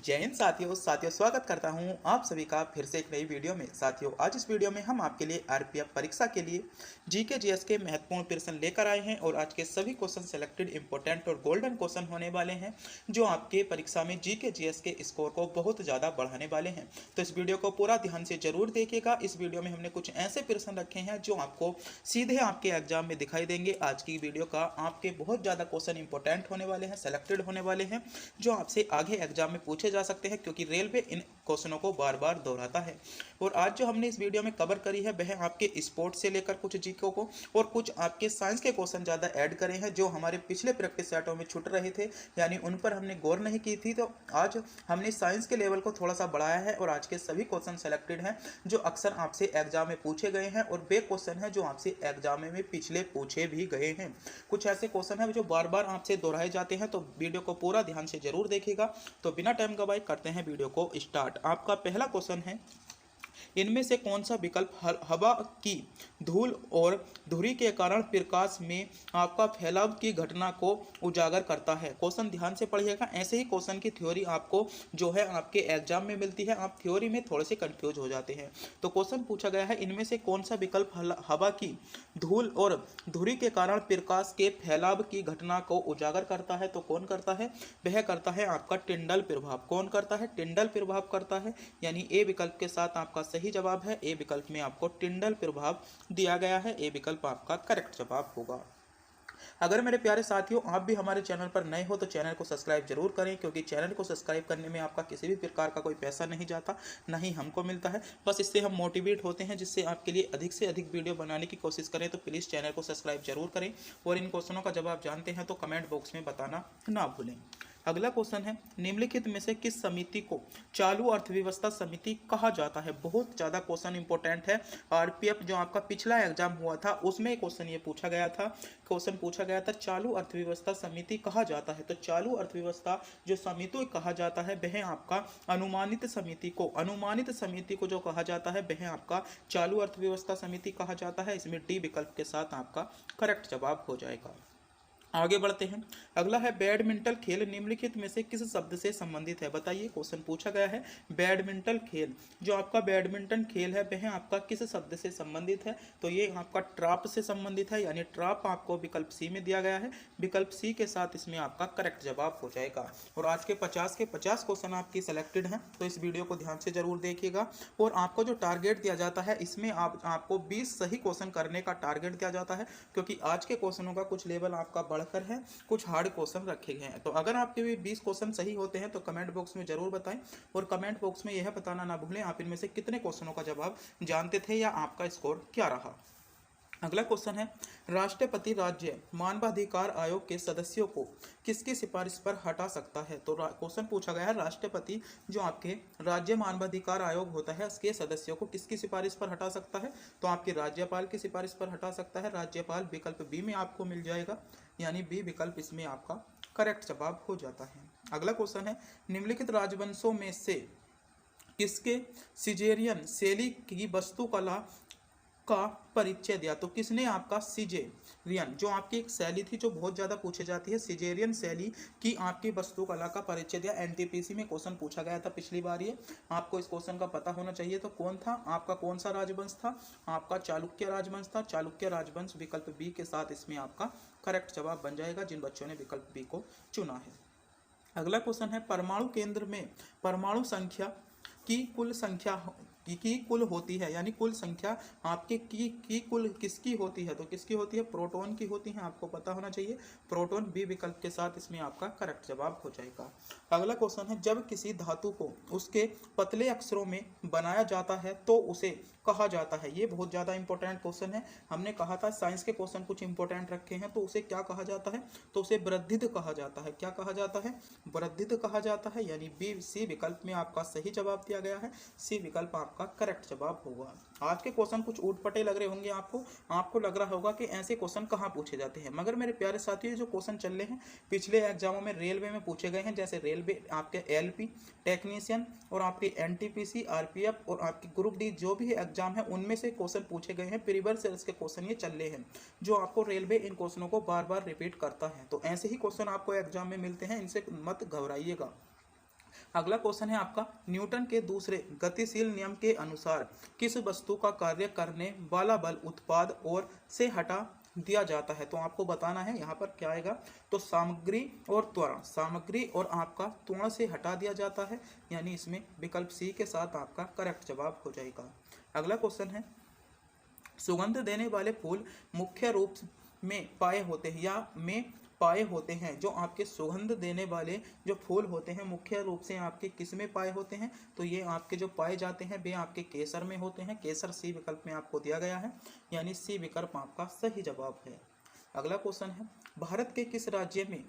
जय हिंद साथियों स्वागत करता हूं आप सभी का फिर से एक नई वीडियो में। साथियों, आज इस वीडियो में हम आपके लिए आरपीएफ परीक्षा के लिए जीके जीएस के महत्वपूर्ण प्रश्न लेकर आए हैं और आज के सभी क्वेश्चन सेलेक्टेड इंपॉर्टेंट और गोल्डन क्वेश्चन होने वाले हैं जो आपके परीक्षा में जीके जीएस के स्कोर को बहुत ज़्यादा बढ़ाने वाले हैं। तो इस वीडियो को पूरा ध्यान से जरूर देखिएगा। इस वीडियो में हमने कुछ ऐसे प्रश्न रखे हैं जो आपको सीधे आपके एग्जाम में दिखाई देंगे। आज की वीडियो का आपके बहुत ज़्यादा क्वेश्चन इंपॉर्टेंट होने वाले हैं, सेलेक्टेड होने वाले हैं जो आपसे आगे एग्जाम में पूछे जा सकते हैं, क्योंकि रेलवे इन क्वेश्चनों को बार बार दोहराता है। और आज जो हमने इस वीडियो में कवर करी है वह आपके स्पोर्ट्स से लेकर कुछ जीके को और कुछ आपके साइंस के क्वेश्चन ज़्यादा ऐड करे हैं जो हमारे पिछले प्रैक्टिस सेटों में छूट रहे थे, यानी उन पर हमने गौर नहीं की थी। तो आज हमने साइंस के लेवल को थोड़ा सा बढ़ाया है और आज के सभी क्वेश्चन सेलेक्टेड हैं जो अक्सर आपसे एग्जाम में पूछे गए हैं और वे क्वेश्चन हैं जो आपसे एग्जाम में पिछले पूछे भी गए हैं। कुछ ऐसे क्वेश्चन हैं जो बार बार आपसे दोहराए जाते हैं, तो वीडियो को पूरा ध्यान से जरूर देखिएगा। तो बिना टाइम गवाए करते हैं वीडियो को स्टार्ट। आपका पहला क्वेश्चन है, इनमें से कौन सा विकल्प हवा की धूल और धुरी के कारण प्रकाश में आपका फैलाव की घटना को उजागर करता है? क्वेश्चन ध्यान से पढ़िएगा। ऐसे ही क्वेश्चन की थ्योरी आपको जो है आपके एग्जाम में मिलती है, आप थ्योरी में थोड़े से कंफ्यूज हो जाते हैं। तो क्वेश्चन पूछा गया है, इनमें से कौन सा विकल्प हवा की धूल और धुरी के कारण प्रकाश के फैलाव की घटना को उजागर करता है? तो कौन करता है? वह करता है आपका टिंडल प्रभाव। कौन करता है? टिंडल प्रभाव करता है, यानी ए विकल्प के साथ आपका सही जवाब है। ए विकल्प में आपको टिंडल प्रभाव दिया गया है। ए विकल्प आपका करेक्ट जवाब होगा। अगर मेरे प्यारे साथियों आप भी हमारे चैनल पर नए हो तो चैनल को सब्सक्राइब जरूर करें, क्योंकि चैनल को सब्सक्राइब करने में आपका किसी भी प्रकार का कोई पैसा नहीं जाता, ना ही हमको मिलता है। बस इससे हम मोटिवेट होते हैं, जिससे आपके लिए अधिक से अधिक वीडियो बनाने की कोशिश करें। तो प्लीज़ चैनल को सब्सक्राइब जरूर करें और इन क्वेश्चनों का जवाब जानते हैं तो कमेंट बॉक्स में बताना ना भूलें। अगला क्वेश्चन है, निम्नलिखित में से किस समिति को चालू अर्थव्यवस्था समिति कहा जाता है? बहुत ज़्यादा क्वेश्चन इंपॉर्टेंट है। आरपीएफ जो आपका पिछला एग्जाम हुआ था उसमें क्वेश्चन ये पूछा गया था। क्वेश्चन पूछा गया था, चालू अर्थव्यवस्था समिति कहा जाता है। तो चालू अर्थव्यवस्था जो समिति कहा जाता है वह आपका अनुमानित समिति को जो कहा जाता है वह आपका चालू अर्थव्यवस्था समिति कहा जाता है। इसमें डी विकल्प के साथ आपका करेक्ट जवाब हो जाएगा। आगे बढ़ते हैं। अगला है, बैडमिंटन खेल निम्नलिखित में से किस शब्द से संबंधित है? बताइए, क्वेश्चन पूछा गया है बैडमिंटन खेल। जो आपका बैडमिंटन खेल है वह आपका किस शब्द से संबंधित है? तो ये आपका ट्राप से संबंधित है, यानी ट्राप आपको विकल्प सी में दिया गया है। विकल्प सी के साथ इसमें आपका करेक्ट जवाब हो जाएगा। और आज के 50 क्वेश्चन आपकी सेलेक्टेड हैं, तो इस वीडियो को ध्यान से जरूर देखिएगा। और आपको जो टारगेट दिया जाता है इसमें आपको 20 सही क्वेश्चन करने का टारगेट दिया जाता है, क्योंकि आज के क्वेश्चनों का कुछ लेवल आपका बढ़कर है, कुछ हार्ड क्वेश्चन रखे गए हैं। तो अगर आपके भी 20 क्वेश्चन सही होते हैं तो कमेंट बॉक्स में जरूर बताएं और कमेंट बॉक्स में यह बताना ना भूलें आप इनमें से कितने क्वेश्चनों का जवाब जानते थे या आपका स्कोर क्या रहा। अगला क्वेश्चन है, राष्ट्रपति राज्य मानवाधिकार आयोग के सदस्यों को किसकी सिफारिश पर हटा सकता है? तो क्वेश्चन पूछा गया है, राष्ट्रपति जो आपके राज्य मानवाधिकार आयोग होता है उसके सदस्यों को किसकी सिफारिश पर हटा सकता है? तो आपके राज्यपाल की सिफारिश पर हटा सकता है। राज्यपाल विकल्प बी में आपको मिल जाएगा, यानी बी विकल्प इसमें आपका करेक्ट जवाब हो जाता है। अगला क्वेश्चन है, निम्नलिखित राजवंशों में से किसके सिजेरियन शैली की वास्तुकला का परिचय दिया? तो किसने आपका सिजेरियन जो आपकी एक शैली थी जो बहुत ज़्यादा पूछी जाती है, सिजेरियन शैली की आपकी वास्तुकला का परिचय दिया? एनटीपीसी में क्वेश्चन पूछा गया था पिछली बार, ये आपको इस क्वेश्चन का पता होना चाहिए। तो कौन था आपका, कौन सा राजवंश था? आपका चालुक्य राजवंश था। चालुक्य राजवंश विकल्प बी के साथ इसमें आपका करेक्ट जवाब बन जाएगा, जिन बच्चों ने विकल्प बी को चुना है। अगला क्वेश्चन है, परमाणु केंद्र में परमाणु संख्या की कुल संख्या की कुल होती है, यानी कुल संख्या आपके की कुल किसकी होती है? तो किसकी होती है? प्रोटॉन की होती है, आपको पता होना चाहिए। प्रोटॉन बी विकल्प के साथ इसमें आपका करेक्ट जवाब हो जाएगा। अगला क्वेश्चन है, जब किसी धातु को उसके पतले अक्षरों में बनाया जाता है तो उसे कहा जाता है? ये बहुत ज़्यादा इंपॉर्टेंट क्वेश्चन है। हमने कहा था साइंस के क्वेश्चन कुछ इंपॉर्टेंट रखे हैं, तो उसे क्या कहा जाता है? तो उसे वृद्धित कहा जाता है। क्या कहा जाता है? वृद्धित कहा जाता है, यानी बी सी विकल्प में आपका सही जवाब दिया गया है। सी विकल्प आपका करेक्ट जवाब होगा। आज के क्वेश्चन कुछ ऊटपटे लग रहे होंगे आपको लग रहा होगा कि ऐसे क्वेश्चन कहाँ पूछे जाते हैं, मगर मेरे प्यारे साथियों जो क्वेश्चन चल रहे हैं पिछले एग्जामों में रेलवे में पूछे गए हैं, जैसे रेलवे आपके एलपी टेक्नीशियन और आपके एनटीपीसी आरपीएफ और आपके ग्रुप डी जो भी एग्जाम है उनमें से क्वेश्चन पूछे गए हैं। प्रीवियस ईयर्स के क्वेश्चन ये चल रहे हैं जो आपको रेलवे इन क्वेश्चनों को बार बार रिपीट करता है। तो ऐसे ही क्वेश्चन आपको एग्जाम में मिलते हैं, इनसे मत घबराइएगा। अगला क्वेश्चन है आपका, न्यूटन के दूसरे गतिशील नियम के अनुसार किस वस्तु का कार्य करने वाला बल उत्पाद और से हटा दिया जाता है। तो आपको बताना है यहाँ पर क्या आएगा, तो सामग्री और त्वरण, सामग्री और आपका त्वरण से हटा दिया जाता है, यानी इसमें विकल्प सी के साथ आपका करेक्ट जवाब हो जाएगा। अगला क्वेश्चन है, सुगंध देने वाले फूल मुख्य रूप में पाए होते हैं या में पाए होते हैं। जो आपके सुगंध देने वाले जो फूल होते हैं मुख्य रूप से आपके किस में पाए होते हैं, तो ये आपके जो पाए जाते हैं वे आपके केसर में होते हैं। केसर सी विकल्प में आपको दिया गया है, यानी सी विकल्प आपका सही जवाब है। अगला क्वेश्चन है, भारत के किस राज्य में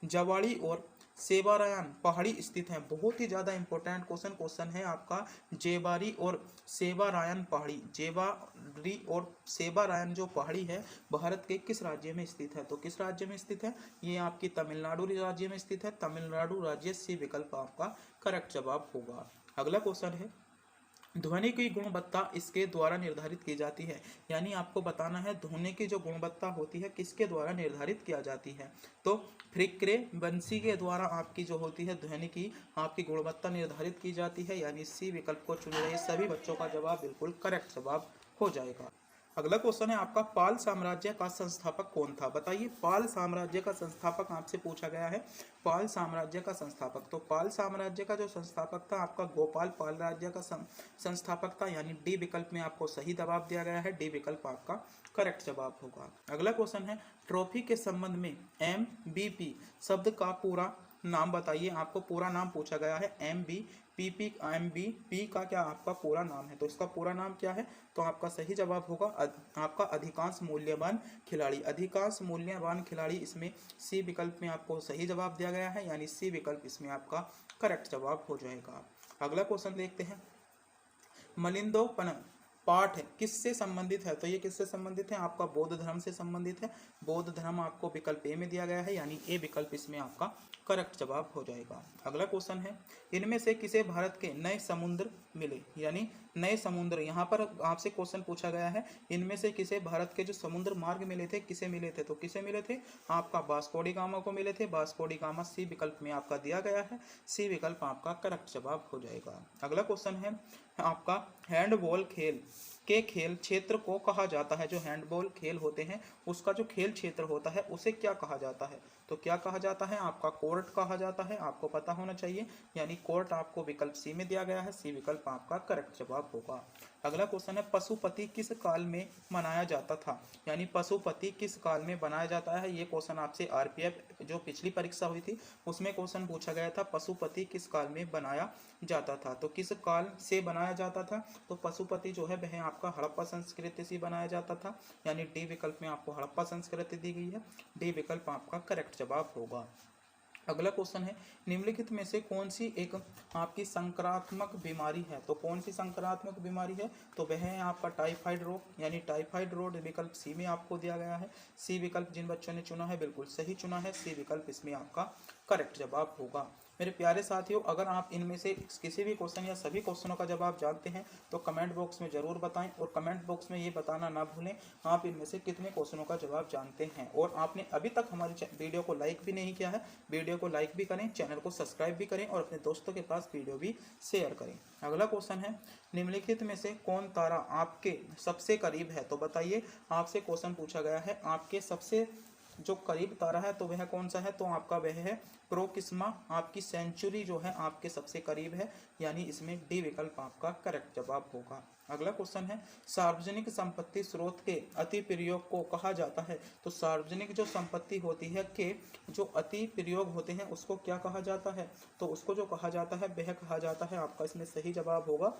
जवाड़ी और सेवारायन पहाड़ी स्थित है। बहुत ही ज़्यादा इंपॉर्टेंट क्वेश्चन है आपका, जेबारी और सेवारायन पहाड़ी, जेबारी और सेवारायन जो पहाड़ी है भारत के किस राज्य में स्थित है। तो किस राज्य में स्थित है, ये आपकी तमिलनाडु राज्य में स्थित है। तमिलनाडु राज्य सी विकल्प आपका करेक्ट जवाब होगा। अगला क्वेश्चन है, ध्वनि की गुणवत्ता इसके द्वारा निर्धारित की जाती है, यानी आपको बताना है ध्वनि की जो गुणवत्ता होती है किसके द्वारा निर्धारित किया जाती है। तो फ्रीक्वेंसी के द्वारा आपकी जो होती है ध्वनि की आपकी गुणवत्ता निर्धारित की जाती है, यानी सी विकल्प को चुन रहे सभी बच्चों का जवाब बिल्कुल करेक्ट जवाब हो जाएगा। अगला क्वेश्चन है आपका, पाल साम्राज्य का संस्थापक कौन था। बताइए, पाल साम्राज्य का संस्थापक आपसे पूछा गया है, पाल साम्राज्य का संस्थापक। तो पाल साम्राज्य का जो संस्थापक था आपका गोपाल पाल राज्य का संस्थापक था, यानी डी विकल्प में आपको सही जवाब दिया गया है, डी विकल्प आपका करेक्ट जवाब होगा। अगला क्वेश्चन है, ट्रॉफी के संबंध में MVP शब्द का पूरा नाम बताइए। आपको पूरा नाम पूछा गया है, MVP का क्या आपका पूरा नाम है, तो इसका पूरा नाम क्या है, तो आपका सही जवाब होगा आपका अधिकांश मूल्यवान खिलाड़ी। अधिकांश मूल्यवान खिलाड़ी इसमें सी विकल्प में आपको सही जवाब दिया गया है, यानी सी विकल्प इसमें आपका करेक्ट जवाब हो जाएगा। अगला क्वेश्चन देखते हैं, मिलिंदोपंत पाठ किससे संबंधित है। तो ये किससे संबंधित है, आपका बौद्ध धर्म से संबंधित है। बौद्ध धर्म आपको विकल्प ए में दिया गया है, यानी ए विकल्प इसमें आपका करेक्ट जवाब हो जाएगा। अगला क्वेश्चन है, इनमें से किसे भारत के नए समुद्र मिले, यानी नए समुद्र, यहाँ पर आपसे क्वेश्चन पूछा गया है, इनमें से किसे भारत के जो समुद्र मार्ग मिले थे किसे मिले थे। तो किसे मिले थे, आपका वास्को डी गामा को मिले थे। वास्को डी गामा सी विकल्प में आपका दिया गया है, सी विकल्प आपका करेक्ट जवाब हो जाएगा। अगला क्वेश्चन है आपका, हैंडबॉल खेल के खेल क्षेत्र को कहा जाता है। जो हैंडबॉल खेल होते हैं उसका जो खेल क्षेत्र होता है उसे क्या कहा जाता है, तो क्या कहा जाता है, आपका कोर्ट कहा जाता है, आपको पता होना चाहिए, यानी कोर्ट आपको विकल्प सी में दिया गया है, सी विकल्प आपका करेक्ट जवाब होगा। अगला क्वेश्चन है, पशुपति किस काल में मनाया जाता था, यानी पशुपति किस काल में बनाया जाता है। ये क्वेश्चन आपसे RPF जो पिछली परीक्षा हुई थी उसमें क्वेश्चन पूछा गया था, पशुपति किस काल में बनाया जाता था। तो किस काल से बनाया जाता था, तो पशुपति जो है वह आपका हड़प्पा संस्कृति से बनाया जाता था, यानी डी विकल्प में आपको हड़प्पा संस्कृति दी गई है, डी विकल्प आपका करेक्ट जवाब होगा। अगला क्वेश्चन है, निम्नलिखित में से कौन सी एक आपकी संक्रामक बीमारी है। तो कौन सी संक्रामक बीमारी है, तो वह है आपका टाइफाइड रोग, यानी टाइफाइड रोग विकल्प सी में आपको दिया गया है। सी विकल्प जिन बच्चों ने चुना है बिल्कुल सही चुना है, सी विकल्प इसमें आपका करेक्ट जवाब होगा। मेरे प्यारे साथियों, अगर आप इनमें से किसी भी क्वेश्चन या सभी क्वेश्चनों का जवाब जानते हैं तो कमेंट बॉक्स में ज़रूर बताएं, और कमेंट बॉक्स में ये बताना ना भूलें आप इनमें से कितने क्वेश्चनों का जवाब जानते हैं। और आपने अभी तक हमारी वीडियो को लाइक भी नहीं किया है, वीडियो को लाइक भी करें, चैनल को सब्सक्राइब भी करें और अपने दोस्तों के पास वीडियो भी शेयर करें। अगला क्वेश्चन है, निम्नलिखित में से कौन तारा आपके सबसे करीब है। तो बताइए, आपसे क्वेश्चन पूछा गया है आपके सबसे जो करीब तारा है तो वह कौन सा है, तो आपका वह है प्रोक्सिमा, आपकी सेंचुरी जो है आपके सबसे करीब है, यानी इसमें डी विकल्प आपका करेक्ट जवाब होगा। अगला क्वेश्चन है, सार्वजनिक संपत्ति स्रोत के अति प्रयोग को कहा जाता है। तो सार्वजनिक जो संपत्ति होती है के जो अति प्रयोग होते हैं उसको क्या कहा जाता है, तो उसको जो कहा जाता है वह कहा जाता है, आपका इसमें सही जवाब होगा,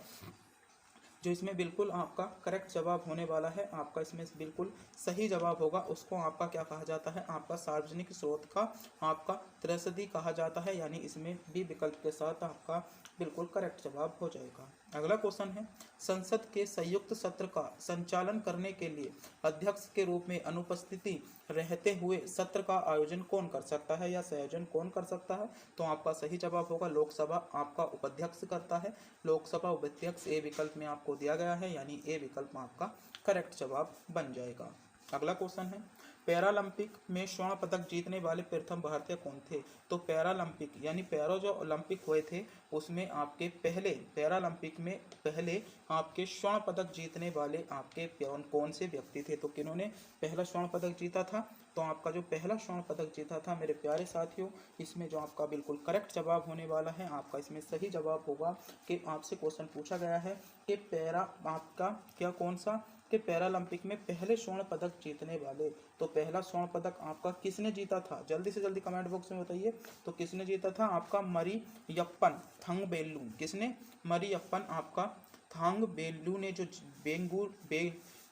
जो इसमें बिल्कुल आपका करेक्ट जवाब होने वाला है, आपका इसमें बिल्कुल सही जवाब होगा, उसको आपका क्या कहा जाता है, आपका सार्वजनिक स्रोत का आपका त्रसदी कहा जाता है, यानी इसमें बी विकल्प के साथ आपका बिल्कुल करेक्ट जवाब हो जाएगा। अगला क्वेश्चन है, संसद के संयुक्त सत्र का संचालन करने के लिए अध्यक्ष के रूप में अनुपस्थिति रहते हुए सत्र का आयोजन कौन कर सकता है या संयोजन कौन कर सकता है, तो आपका सही जवाब होगा लोकसभा आपका उपाध्यक्ष करता है, लोकसभा उपाध्यक्ष ए विकल्प में आपको दिया गया है, यानी ए विकल्प आपका करेक्ट जवाब बन जाएगा। अगला क्वेश्चन है, पैरालंपिक में स्वर्ण पदक जीतने वाले प्रथम भारतीय कौन थे? तो पैरालंपिक यानी पैरा जो ओलंपिक हुए थे उसमें आपके पहले पैरालंपिक में पहले आपके स्वर्ण पदक जीतने वाले आपके कौन से व्यक्ति थे? तो किन्होंने पहला स्वर्ण पदक जीता था? तो आपका जो पहला स्वर्ण पदक जीता था मेरे प्यारे साथियों, इसमें जो आपका बिल्कुल करेक्ट जवाब होने वाला है, आपका इसमें सही जवाब होगा कि आपसे क्वेश्चन पूछा गया है कि पैरा आपका क्या कौन सा कि पैरालंपिक में पहले स्वर्ण पदक जीतने वाले, तो पहला स्वर्ण पदक आपका किसने जीता था? जल्दी से जल्दी कमेंट बॉक्स में बताइए। तो किसने जीता था? आपका मरियप्पन थंगबेल्लू। किसने? मरियप्पन आपका थांगबेल्लू ने जो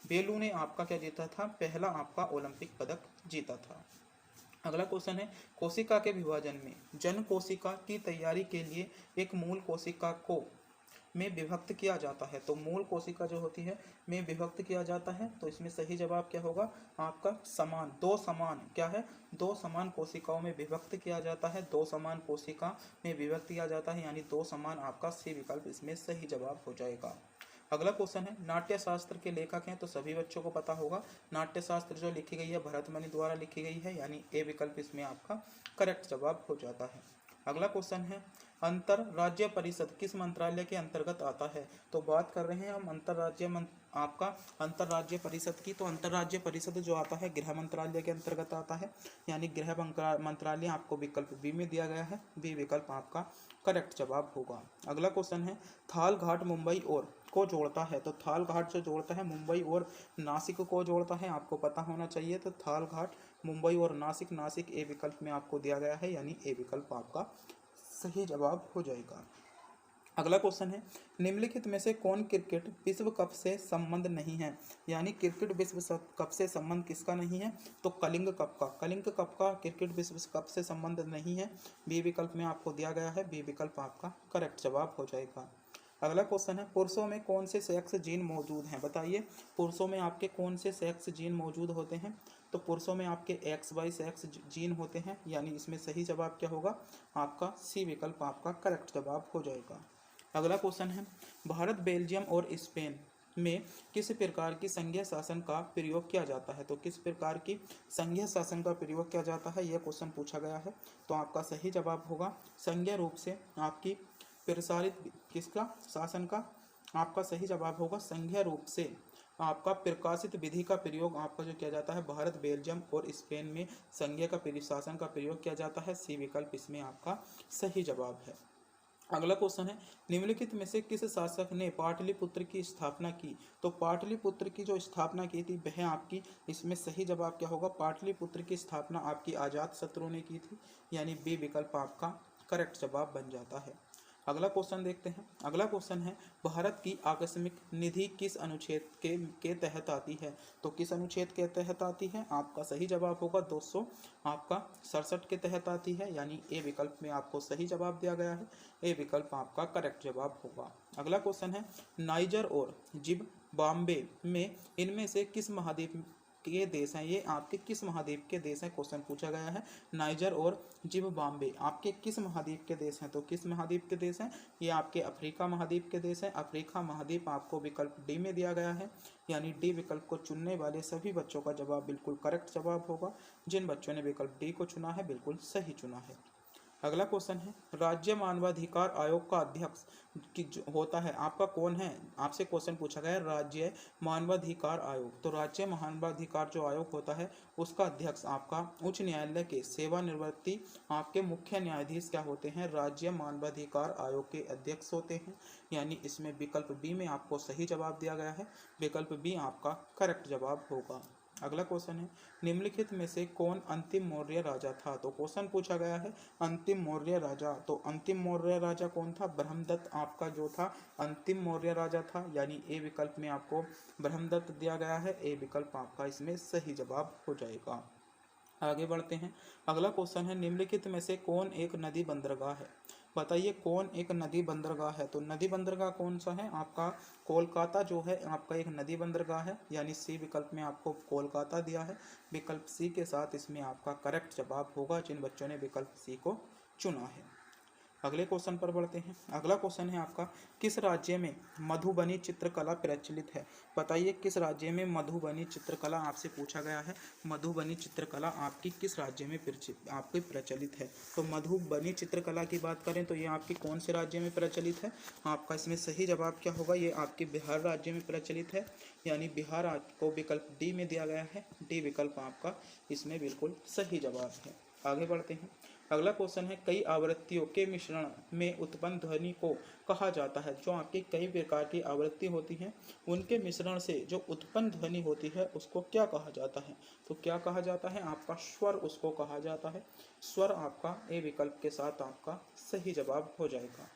बेलू ने आपका क्या जीता था? पहला आपका ओलंपिक पदक जीता था। अगला क्वेश्चन है, कोशिका के विभाजन में जन कोशिका की तैयारी के लिए एक मूल कोशिका को में विभक्त किया जाता है। तो मूल कोशिका जो होती है में विभक्त किया जाता है, तो इसमें सही जवाब क्या होगा? आपका समान, दो समान क्या है? दो समान कोशिकाओं में विभक्त किया जाता है। दो समान कोशिका में विभक्त किया जाता है यानी दो समान, आपका सी विकल्प इसमें सही जवाब हो जाएगा। अगला क्वेश्चन है, नाट्य शास्त्र के लेखक हैं, तो सभी बच्चों को पता होगा नाट्य शास्त्र जो लिखी गई है भरतमुनि द्वारा लिखी गई है यानी ए विकल्प इसमें आपका करेक्ट जवाब हो जाता है। अगला क्वेश्चन है, अंतरराज्य परिषद किस मंत्रालय के अंतर्गत आता है? तो बात कर रहे हैं हम आपका अंतरराज्य परिषद की, तो अंतरराज्य परिषद जो आता है गृह मंत्रालय के अंतर्गत आता है यानी गृह मंत्रालय आपको विकल्प बी में दिया गया है, बी विकल्प आपका करेक्ट जवाब होगा। अगला क्वेश्चन है, थाल घाट मुंबई और को जोड़ता है, तो थाल घाट जो जोड़ता है मुंबई और नासिक को जोड़ता है, आपको पता होना चाहिए। तो थाल घाट मुंबई और नासिक, नासिक ए विकल्प में आपको दिया गया है यानी ए विकल्प आपका सही जवाब हो जाएगा। अगला क्वेश्चन है, निम्नलिखित में से कौन क्रिकेट विश्व कप से संबंध नहीं है? यानी क्रिकेट विश्व कप से संबंध किसका नहीं है? तो कलिंग कप का क्रिकेट विश्व कप से संबंध नहीं है, बी विकल्प में आपको दिया गया है, बी विकल्प आपका करेक्ट जवाब हो जाएगा। अगला क्वेश्चन है, पुरुषों में कौन से सेक्स जीन मौजूद हैं? बताइए, पुरुषों में आपके कौन से सेक्स जीन मौजूद होते हैं? तो पुरुषों में आपके XY सेक्स जीन होते हैं यानी इसमें सही जवाब क्या होगा? आपका सी विकल्प आपका करेक्ट जवाब हो जाएगा। अगला क्वेश्चन है, भारत, बेल्जियम और स्पेन में किस प्रकार की संघीय शासन का प्रयोग किया जाता है? तो किस प्रकार की संघीय शासन का प्रयोग किया जाता है, यह क्वेश्चन पूछा गया है। तो आपका सही जवाब होगा संघीय रूप से आपकी प्रसारित किसका शासन का? आपका सही जवाब होगा संघीय रूप से आपका प्रकाशित विधि का प्रयोग आपका जो किया जाता है भारत, बेल्जियम और स्पेन में संघीय का शासन का प्रयोग किया जाता है, सी विकल्प इसमें आपका सही जवाब है। अगला क्वेश्चन है, निम्नलिखित में से किस शासक ने पाटलिपुत्र की स्थापना की? तो पाटलिपुत्र की जो स्थापना की थी वह आपकी इसमें सही जवाब क्या होगा? पाटलिपुत्र की स्थापना आपकी अजातशत्रु ने की थी यानी बी विकल्प आपका करेक्ट जवाब बन जाता है। अगला क्वेश्चन देखते हैं। अगला क्वेश्चन है, भारत की आकस्मिक निधि किस अनुच्छेद के तहत आती है? तो किस अनुच्छेद के तहत आती है? आपका सही जवाब होगा 267 के तहत आती है यानी ए विकल्प में आपको सही जवाब दिया गया है, ए विकल्प आपका करेक्ट जवाब होगा। अगला क्वेश्चन है, नाइजर और जिम्बाब्वे में इनमें से किस महाद्वीप के देश हैं? ये आपके किस महाद्वीप के देश हैं? क्वेश्चन पूछा गया है। नाइजर और जिम्बाब्वे आपके किस महाद्वीप के देश हैं? तो किस महाद्वीप के देश हैं? ये आपके अफ्रीका महाद्वीप के देश हैं। अफ्रीका महाद्वीप आपको विकल्प डी में दिया गया है यानी डी विकल्प को चुनने वाले सभी बच्चों का जवाब बिल्कुल करेक्ट जवाब होगा। जिन बच्चों ने विकल्प डी को चुना है बिल्कुल सही चुना है। अगला क्वेश्चन है, राज्य मानवाधिकार आयोग का अध्यक्ष होता है आपका कौन है? आपसे क्वेश्चन पूछा गया है राज्य मानवाधिकार आयोग, तो राज्य मानवाधिकार जो आयोग होता है उसका अध्यक्ष आपका उच्च न्यायालय के सेवानिवृत्ति आपके मुख्य न्यायाधीश क्या होते हैं? राज्य मानवाधिकार आयोग के अध्यक्ष होते हैं यानी इसमें विकल्प बी में आपको सही जवाब दिया गया है, विकल्प बी आपका करेक्ट जवाब होगा। अगला क्वेश्चन है, निम्नलिखित में से कौन अंतिम मौर्य राजा था? तो क्वेश्चन पूछा गया है अंतिम मौर्य राजा, तो अंतिम मौर्य राजा कौन था? ब्रह्मदत्त आपका जो था अंतिम मौर्य राजा था यानी ए विकल्प में आपको ब्रह्मदत्त दिया गया है, ए विकल्प आपका इसमें सही जवाब हो जाएगा। आगे बढ़ते हैं। अगला क्वेश्चन है, निम्नलिखित में से कौन एक नदी बंदरगाह है? बताइए कौन एक नदी बंदरगाह है? तो नदी बंदरगाह कौन सा है? आपका कोलकाता जो है आपका एक नदी बंदरगाह है यानी सी विकल्प में आपको कोलकाता दिया है, विकल्प सी के साथ इसमें आपका करेक्ट जवाब होगा जिन बच्चों ने विकल्प सी को चुना है। अगले क्वेश्चन पर बढ़ते हैं। अगला क्वेश्चन है आपका, किस राज्य में मधुबनी चित्रकला प्रचलित है? बताइए किस राज्य में मधुबनी चित्रकला आपसे पूछा गया है। मधुबनी चित्रकला आपकी किस राज्य में आपकी प्रचलित है? तो मधुबनी चित्रकला की बात करें तो ये आपकी कौन से राज्य में प्रचलित है? आपका इसमें सही जवाब क्या होगा? ये आपके बिहार राज्य में प्रचलित है, यानी बिहार आपको विकल्प डी में दिया गया है। डी विकल्प आपका इसमें बिल्कुल सही जवाब है। आगे बढ़ते हैं। अगला क्वेश्चन है, कई आवृत्तियों के मिश्रण में उत्पन्न ध्वनि को कहा जाता है? जो आपकी कई प्रकार की आवृत्ति होती हैं उनके मिश्रण से जो उत्पन्न ध्वनि होती है उसको क्या कहा जाता है? तो क्या कहा जाता है? आपका स्वर उसको कहा जाता है। स्वर आपका ए विकल्प के साथ आपका सही जवाब हो जाएगा।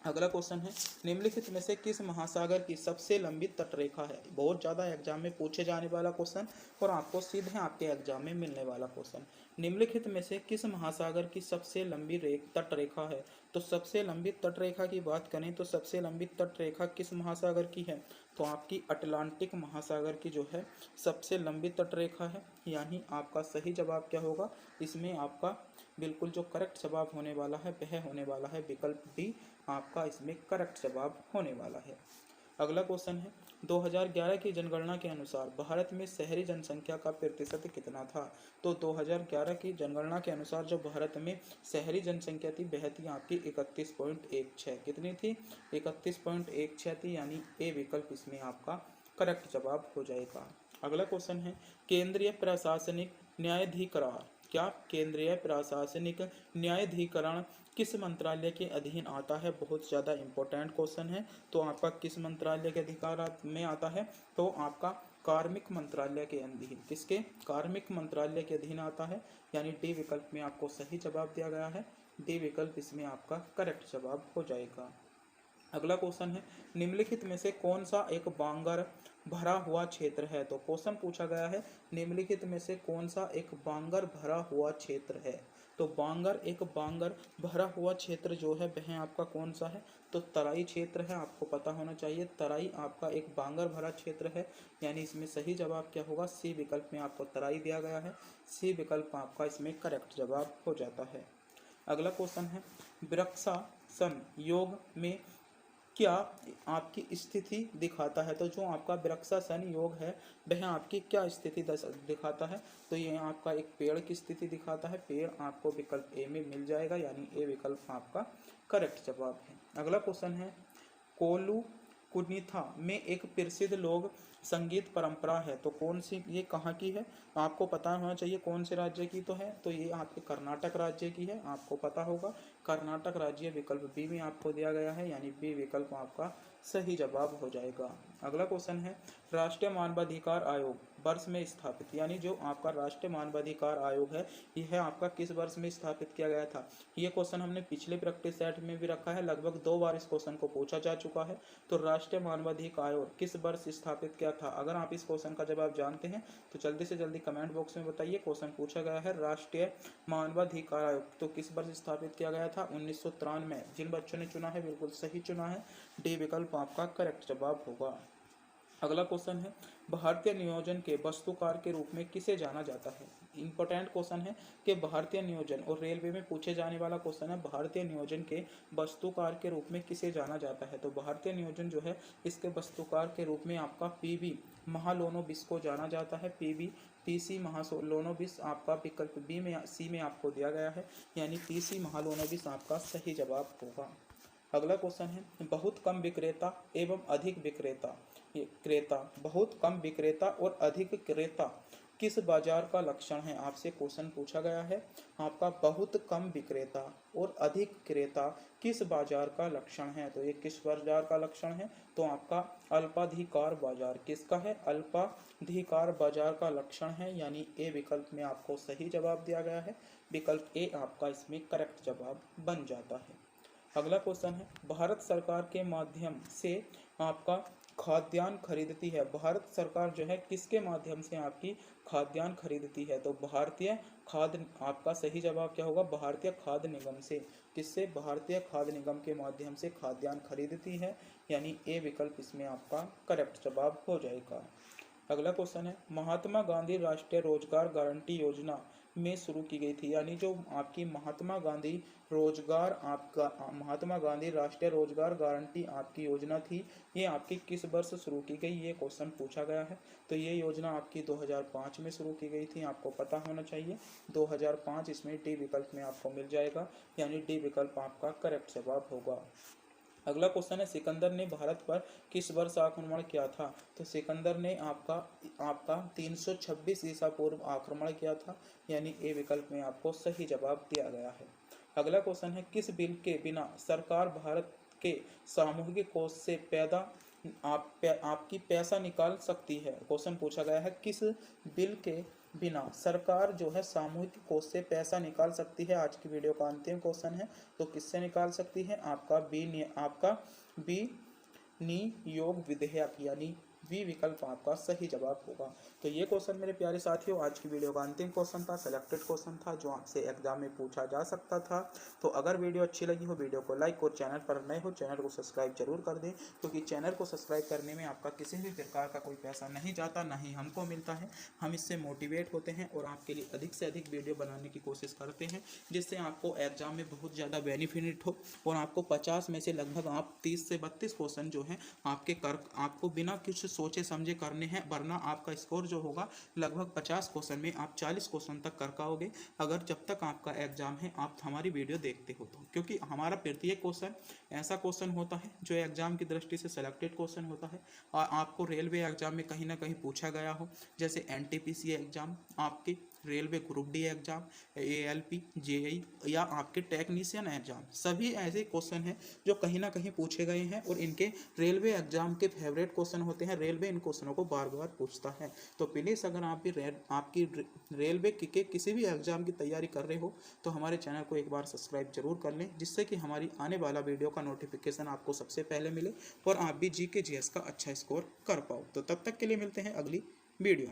अगला क्वेश्चन है, निम्नलिखित में से किस महासागर की सबसे लंबी तटरेखा है? बहुत ज़्यादा एग्जाम में पूछे जाने वाला क्वेश्चन और आपको सीधे आपके एग्जाम में मिलने वाला क्वेश्चन। निम्नलिखित में से किस महासागर की सबसे लंबी तटरेखा है? तो सबसे लंबी तटरेखा की बात करें तो सबसे लंबी तटरेखा किस महासागर की है? तो आपकी अटलांटिक महासागर की जो है सबसे लंबी तटरेखा है, यानी आपका सही जवाब क्या होगा? इसमें आपका बिल्कुल जो करेक्ट जवाब होने वाला है वह होने वाला है विकल्प डी, आपका इसमें करेक्ट जवाब होने वाला है। अगला क्वेश्चन है, 2011 की जनगणना के अनुसार भारत में शहरी जनसंख्या का प्रतिशत कितना था? तो 2011 की जनगणना के अनुसार जो भारत में शहरी जनसंख्या थी वह थी आपकी 31.16। कितनी थी? 31.16 थी, यानी ए विकल्प इसमें आपका करेक्ट जवाब हो जाएगा। अगला क्वेश्चन है, केंद्रीय प्रशासनिक न्यायाधिकरण क्या केंद्रीय प्रशासनिक न्यायाधिकरण किस मंत्रालय के अधीन आता है? बहुत ज़्यादा इंपॉर्टेंट क्वेश्चन है। तो आपका किस मंत्रालय के अधिकार में आता है? तो आपका कार्मिक मंत्रालय के अधीन। किसके? कार्मिक मंत्रालय के अधीन आता है, यानी डी विकल्प में आपको सही जवाब दिया गया है। डी विकल्प इसमें आपका करेक्ट जवाब हो जाएगा। अगला क्वेश्चन है, निम्नलिखित में से कौन सा एक बांगर भरा हुआ क्षेत्र है? तो क्वेश्चन पूछा गया है, निम्नलिखित में से कौन सा एक बांगर भरा हुआ क्षेत्र है? तो बांगर भरा हुआ क्षेत्र जो है वह आपका कौन सा है? तो तराई क्षेत्र है, आपको पता होना चाहिए। तराई आपका एक बांगर भरा क्षेत्र है, यानी इसमें सही जवाब क्या होगा? सी विकल्प में आपको तराई दिया गया है। सी विकल्प आपका इसमें करेक्ट जवाब हो जाता है। अगला क्वेश्चन है, वृक्षासन योग में क्या आपकी स्थिति दिखाता है? तो जो आपका वृक्षासन योग है वह आपकी क्या स्थिति दिखाता है? तो ये आपका एक पेड़ की स्थिति दिखाता है। पेड़ आपको विकल्प ए में मिल जाएगा, यानी ए विकल्प आपका करेक्ट जवाब है। अगला क्वेश्चन है, कोलू कुनिथा में एक प्रसिद्ध लोक संगीत परंपरा है, तो कौन सी, ये कहाँ की है? आपको पता होना चाहिए कौन से राज्य की तो है। तो ये आपके कर्नाटक राज्य की है, आपको पता होगा। कर्नाटक राज्य विकल्प बी में आपको दिया गया है, यानी बी विकल्प आपका सही जवाब हो जाएगा। अगला क्वेश्चन है, राष्ट्रीय मानवाधिकार आयोग वर्ष में स्थापित, यानी जो आपका राष्ट्रीय मानवाधिकार आयोग है यह आपका किस वर्ष में स्थापित किया गया था? ये क्वेश्चन हमने पिछले प्रैक्टिस सेट में भी रखा है, लगभग 2 बार इस क्वेश्चन को पूछा जा चुका है। तो राष्ट्रीय मानवाधिकार आयोग किस वर्ष स्थापित किया था? अगर आप इस क्वेश्चन का जवाब जानते हैं तो जल्दी से जल्दी कमेंट बॉक्स में बताइए। क्वेश्चन पूछा गया है, राष्ट्रीय मानवाधिकार आयोग तो किस वर्ष स्थापित किया गया था? 1993। जिन बच्चों ने चुना है बिल्कुल सही चुना है, डी विकल्प आपका करेक्ट जवाब होगा। अगला क्वेश्चन है, भारतीय नियोजन के वास्तुकार के रूप में किसे जाना जाता है? इंपॉर्टेंट क्वेश्चन है कि भारतीय नियोजन, और रेलवे में पूछे जाने वाला क्वेश्चन है, भारतीय नियोजन के वास्तुकार के रूप में किसे जाना जाता है? तो भारतीय नियोजन जो है इसके वास्तुकार के रूप में आपका पीवी महालोनोबिस को जाना जाता है। पीसी महालोनोबिस आपका विकल्प बी में सी में आपको दिया गया है, यानी पीसी महालोनोबिस आपका सही जवाब होगा। अगला क्वेश्चन है, बहुत कम विक्रेता एवं अधिक विक्रेता क्रेता बहुत कम विक्रेता और अधिक क्रेता किस बाजार का लक्षण है? आपसे क्वेश्चन पूछा गया है, आपका बहुत कम विक्रेता और अधिक क्रेता किस बाजार का लक्षण है? तो ये किस बाजार का लक्षण है? तो आपका अल्पाधिकार बाजार। किसका है? अल्पाधिकार बाजार का लक्षण है, यानी ए विकल्प में आपको सही जवाब दिया गया है। विकल्प ए आपका इसमें करेक्ट जवाब बन जाता है। अगला क्वेश्चन है, भारत सरकार के माध्यम से आपका खाद्यान्न खरीदती है। भारत सरकार जो है किसके माध्यम से आपकी खाद्यान्न खरीदती है? तो भारतीय खाद्य, आपका सही जवाब क्या होगा? भारतीय खाद्य निगम से। किससे? भारतीय खाद्य निगम के माध्यम से खाद्यान्न खरीदती है, यानी ए विकल्प इसमें आपका करेक्ट जवाब हो जाएगा। अगला क्वेश्चन है, महात्मा गांधी राष्ट्रीय रोजगार गारंटी योजना में शुरू की गई थी। यानी जो आपकी महात्मा गांधी राष्ट्रीय रोजगार गारंटी आपकी योजना थी, ये आपकी किस वर्ष शुरू की गई, ये क्वेश्चन पूछा गया है। तो ये योजना आपकी 2005 में शुरू की गई थी, आपको पता होना चाहिए 2005। इसमें डी विकल्प में आपको मिल जाएगा, यानी डी विकल्प आपका करेक्ट जवाब होगा। अगला क्वेश्चन है, सिकंदर ने भारत पर किस वर्ष आक्रमण किया था। तो सिकंदर ने आपका 326 ईसा पूर्व आक्रमण किया था, यानी ए विकल्प में आपको सही जवाब दिया गया है। अगला क्वेश्चन है, किस बिल के बिना सरकार भारत के सामूहिक कोष से आपकी पैसा निकाल सकती है। क्वेश्चन पूछा गया है, किस बिल के बिना सरकार जो है सामूहिक कोष से पैसा निकाल सकती है। आज की वीडियो का अंतिम क्वेश्चन है, तो किससे निकाल सकती है, आपका विनियोग विधेयक, यानी बी विकल्प आपका सही जवाब होगा। तो ये क्वेश्चन मेरे प्यारे साथियों आज की वीडियो का अंतिम क्वेश्चन था, सेलेक्टेड क्वेश्चन था जो आपसे एग्जाम में पूछा जा सकता था। तो अगर वीडियो अच्छी लगी हो, वीडियो को लाइक और चैनल पर नए हो चैनल को सब्सक्राइब जरूर कर दें, क्योंकि चैनल को सब्सक्राइब करने में आपका किसी भी प्रकार का कोई पैसा नहीं जाता, ना ही हमको मिलता है। हम इससे मोटिवेट होते हैं और आपके लिए अधिक से अधिक वीडियो बनाने की कोशिश करते हैं, जिससे आपको एग्जाम में बहुत ज़्यादा बेनिफिट हो और आपको 50 में से लगभग आप 30 से 32 क्वेश्चन जो हैं आपको बिना कुछ सोचे समझे करने हैं, वरना आपका स्कोर जो होगा लगभग 50 क्वेश्चन में आप 40 क्वेश्चन तक कर पाओगे, अगर जब तक आपका एग्जाम है आप हमारी वीडियो देखते हो तो। क्योंकि हमारा प्रत्येक क्वेश्चन ऐसा क्वेश्चन होता है जो एग्जाम की दृष्टि से सेलेक्टेड क्वेश्चन होता है और आपको रेलवे एग्जाम में कहीं ना कहीं पूछा गया हो, जैसे एनटीपीसी एग्जाम, आपके railway group D exam, ALP, JEE या आपके टेक्नीशियन एग्जाम, सभी ऐसे क्वेश्चन हैं जो कहीं ना कहीं पूछे गए हैं और इनके रेलवे एग्जाम के फेवरेट क्वेश्चन होते हैं। रेलवे इन क्वेश्चनों को बार बार पूछता है। तो प्लीज़ अगर आप भी आपकी रेलवे के किसी भी एग्जाम की तैयारी कर रहे हो तो हमारे चैनल को एक बार सब्सक्राइब जरूर कर लें, जिससे कि हमारी आने वाला वीडियो का नोटिफिकेशन आपको सबसे पहले मिले और आप भी जीके जीएस का अच्छा स्कोर कर पाओ। तो तब तक के लिए मिलते हैं अगली वीडियो।